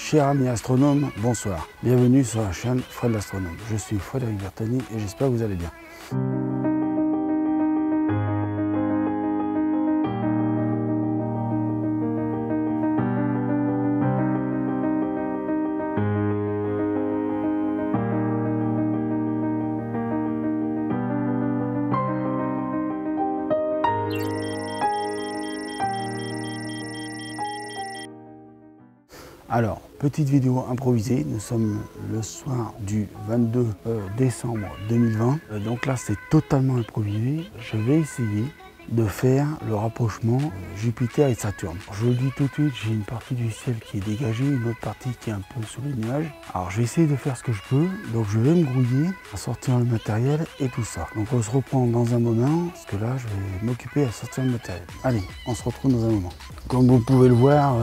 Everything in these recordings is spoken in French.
Chers amis astronomes, bonsoir. Bienvenue sur la chaîne Fred l'Astronome. Je suis Frédéric Bertani et j'espère que vous allez bien. Alors, petite vidéo improvisée, nous sommes le soir du 22 décembre 2020. Donc là, c'est totalement improvisé. Je vais essayer de faire le rapprochement Jupiter et Saturne. Je vous le dis tout de suite, j'ai une partie du ciel qui est dégagée, une autre partie qui est un peu sous les nuages. Alors, je vais essayer de faire ce que je peux. Donc, je vais me grouiller à sortir le matériel et tout ça. Donc, on se reprend dans un moment, parce que là, je vais m'occuper à sortir le matériel. Allez, on se retrouve dans un moment. Comme vous pouvez le voir,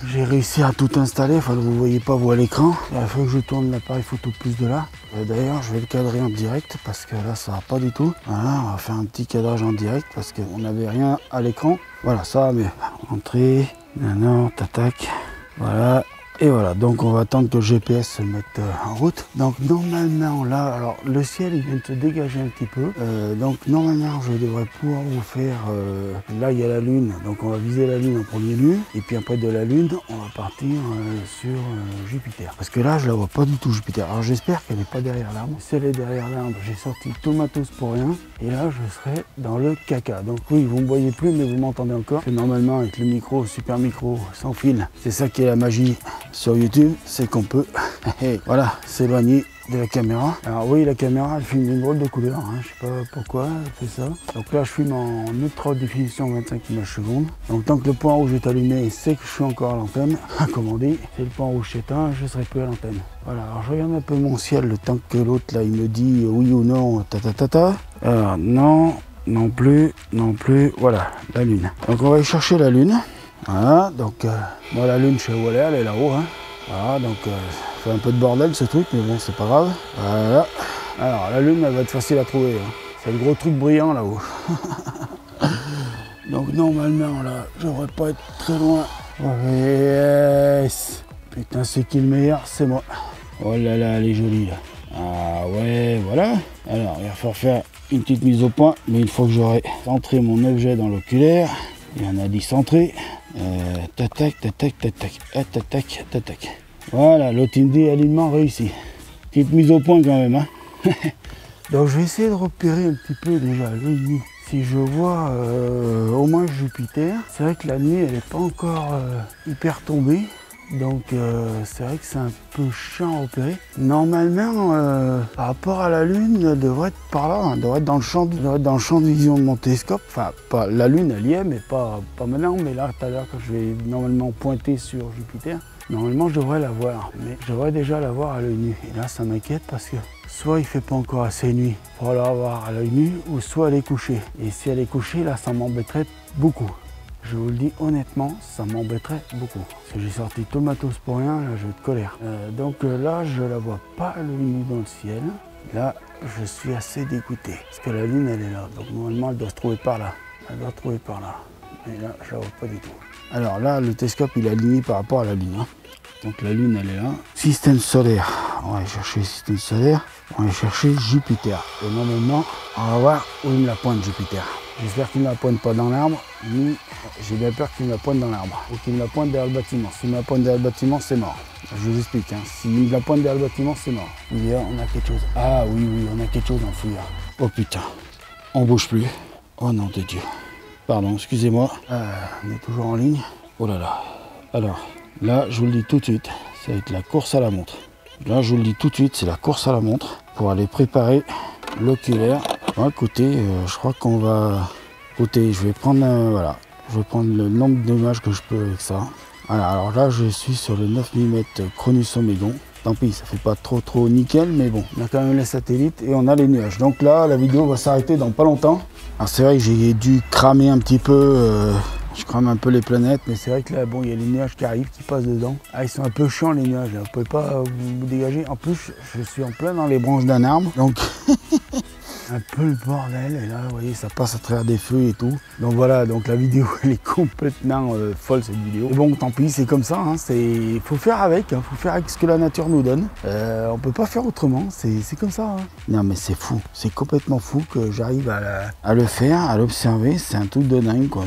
j'ai réussi à tout installer. Enfin, vous ne voyez pas vous à l'écran. Il faut que je tourne l'appareil photo plus de là. D'ailleurs, je vais le cadrer en direct parce que là, ça va pas du tout. Voilà, on va faire un petit cadrage en direct parce qu'on n'avait rien à l'écran. Voilà, ça va mieux. Entrée, non, tac, voilà. Et voilà, donc on va attendre que le GPS se mette en route. Donc normalement là, alors le ciel il vient de se dégager un petit peu. Donc normalement je devrais pouvoir vous faire, là il y a la lune, donc on va viser la lune en premier lieu. Et puis après de la lune, on va partir sur Jupiter. Parce que là je la vois pas du tout Jupiter. Alors j'espère qu'elle n'est pas derrière l'arbre. Si elle est derrière l'arbre, j'ai sorti tout le matos pour rien. Et là je serai dans le caca. Donc oui, vous ne me voyez plus mais vous m'entendez encore. Et normalement avec le micro, super micro, sans fil, c'est ça qui est la magie. Sur YouTube, c'est qu'on peut voilà, s'éloigner de la caméra. Alors oui, la caméra elle filme une drôle de couleur, hein. Je sais pas pourquoi elle fait ça. Donc là je filme en ultra haute définition 25 images secondes. Donc tant que le point rouge est allumé, c'est que je suis encore à l'antenne. Comme on dit, si le point rouge s'éteint, je serai plus à l'antenne. Voilà, alors je regarde un peu mon ciel le temps que l'autre là il me dit oui ou non, Alors non, non plus, voilà, la lune. Donc on va aller chercher la lune. Voilà, donc moi la lune je sais où elle est là-haut, hein. Voilà, donc ça fait un peu de bordel ce truc, mais bon c'est pas grave. Voilà, alors la lune elle va être facile à trouver, hein. C'est le gros truc brillant là-haut. Donc normalement là, je devrais pas être très loin. Yes. Putain, c'est qui le meilleur? C'est moi. Oh là là, elle est jolie là. Ah ouais, voilà. Alors il va falloir faire une petite mise au point, mais il faut que j'aurai centré mon objet dans l'oculaire. Il y en a 10 centrés. Tac. Voilà, l'autre il me dit alignement réussi. Petite mise au point quand même, hein. Donc je vais essayer de repérer un petit peu déjà l'œil nu. Si je vois au moins Jupiter, c'est vrai que la nuit elle n'est pas encore hyper tombée. Donc c'est vrai que c'est un peu chiant à opérer. Normalement, par rapport à la Lune, elle devrait être par là, elle devrait être dans le champ de vision de mon télescope. Enfin, pas, la Lune elle y est, mais pas maintenant. Mais là, tout à l'heure, quand je vais normalement pointer sur Jupiter, normalement je devrais la voir. Mais je devrais déjà la voir à l'œil nu. Et là, ça m'inquiète parce que soit il fait pas encore assez nuit pour la voir à l'œil nu, ou soit elle est couchée. Et si elle est couchée, là, ça m'embêterait beaucoup. Je vous le dis honnêtement, ça m'embêterait beaucoup. Parce que j'ai sorti tout le matos pour rien, là je vais être colère. Donc là, je la vois pas le nu dans le ciel. Là, je suis assez dégoûté. Parce que la lune, elle est là. Donc normalement, elle doit se trouver par là. Elle doit se trouver par là. Mais là, je la vois pas du tout. Alors là, le télescope, il est aligné par rapport à la lune, hein. Donc la lune, elle est là. Système solaire. On va aller chercher le système solaire. On va aller chercher Jupiter. Et normalement, on va voir où il me la pointe Jupiter. J'espère qu'il ne me la pointe pas dans l'arbre, ni j'ai bien peur qu'il me la pointe dans l'arbre. Ou qu'il me la pointe derrière le bâtiment. S'il me la pointe derrière le bâtiment, c'est mort. Je vous explique, hein. S'il me la pointe derrière le bâtiment, c'est mort. D'ailleurs, on a quelque chose. Ah oui, on a quelque chose en fouillard. Oh putain, on bouge plus. Oh non de Dieu. Pardon, excusez-moi. On est toujours en ligne. Oh là là. Alors, là, je vous le dis tout de suite, ça va être la course à la montre. Là, je vous le dis tout de suite, c'est la course à la montre pour aller préparer l'oculaire. Bon, écoutez, je crois qu'on va... Écoutez, je vais prendre, voilà, je vais prendre le nombre d'images que je peux avec ça. Voilà, alors là, je suis sur le 9 mm Cronus Omégon. Tant pis, ça fait pas trop nickel, mais bon, on a quand même les satellites et on a les nuages. Donc là, la vidéo va s'arrêter dans pas longtemps. Alors c'est vrai que j'ai dû cramer un petit peu... Je crame un peu les planètes, mais c'est vrai que là, bon, il y a les nuages qui arrivent, qui passent dedans. Ah, ils sont un peu chiants les nuages, vous pouvez pas vous dégager. En plus, je suis en plein dans les branches d'un arbre, donc un peu le bordel. Et là, vous voyez, ça passe à travers des feux et tout. Donc voilà, donc la vidéo, elle est complètement folle, cette vidéo. Mais bon, tant pis, c'est comme ça. Hein, faut faire avec, hein, faut faire avec ce que la nature nous donne. On peut pas faire autrement, c'est comme ça. Hein. Non, mais c'est fou, c'est complètement fou que j'arrive à le faire, à l'observer. C'est un truc de dingue, quoi.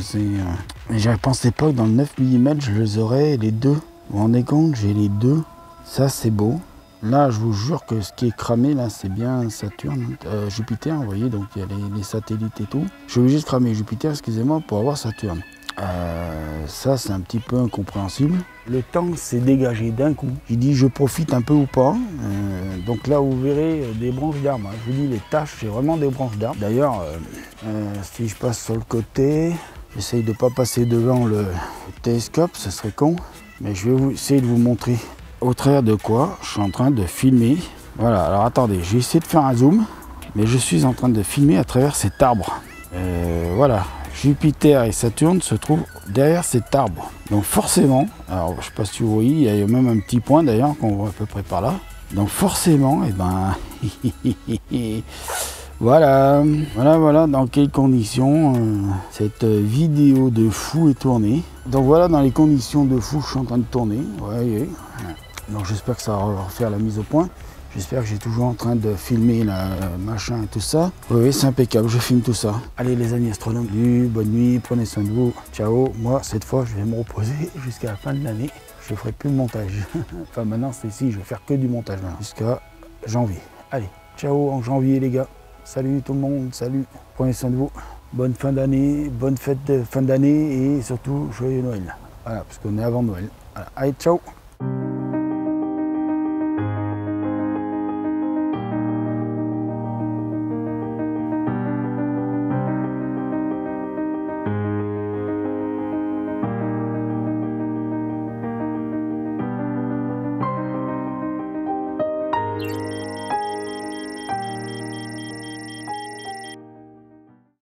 Mais je pensais pas que dans le 9 mm, je les aurais les deux. Vous vous rendez compte, j'ai les deux. Ça, c'est beau. Là, je vous jure que ce qui est cramé, là, c'est bien Saturne, Jupiter, vous voyez, donc il y a les satellites et tout. Je suis obligé de cramer Jupiter, excusez-moi, pour avoir Saturne. Ça, c'est un petit peu incompréhensible. Le temps s'est dégagé d'un coup. J'ai dit, je profite un peu ou pas. Donc là, vous verrez des branches d'arbres. Je vous dis, les taches, c'est vraiment des branches d'arbres. D'ailleurs, si je passe sur le côté, j'essaye de ne pas passer devant le télescope, ce serait con. Mais je vais essayer de vous montrer au travers de quoi je suis en train de filmer. Voilà, alors attendez, je vais essayer de faire un zoom, mais je suis en train de filmer à travers cet arbre. Voilà, Jupiter et Saturne se trouvent derrière cet arbre. Donc forcément, alors je ne sais pas si vous voyez, il y a même un petit point d'ailleurs qu'on voit à peu près par là. Donc forcément, et ben, voilà dans quelles conditions cette vidéo de fou est tournée. Donc voilà dans les conditions de fou que je suis en train de tourner. Ouais. Donc j'espère que ça va refaire la mise au point. J'espère que j'ai toujours en train de filmer machin et tout ça. Oui, c'est impeccable, je filme tout ça. Allez les amis astronomes, bonne nuit, prenez soin de vous. Ciao, moi cette fois je vais me reposer jusqu'à la fin de l'année. Je ferai plus de montage. Enfin maintenant c'est ici, je vais faire que du montage maintenant. Jusqu'à janvier. Allez, ciao en janvier les gars. Salut tout le monde, salut. Prenez soin de vous. Bonne fin d'année, bonne fête de fin d'année et surtout joyeux Noël. Voilà, parce qu'on est avant Noël. Voilà. Allez, ciao.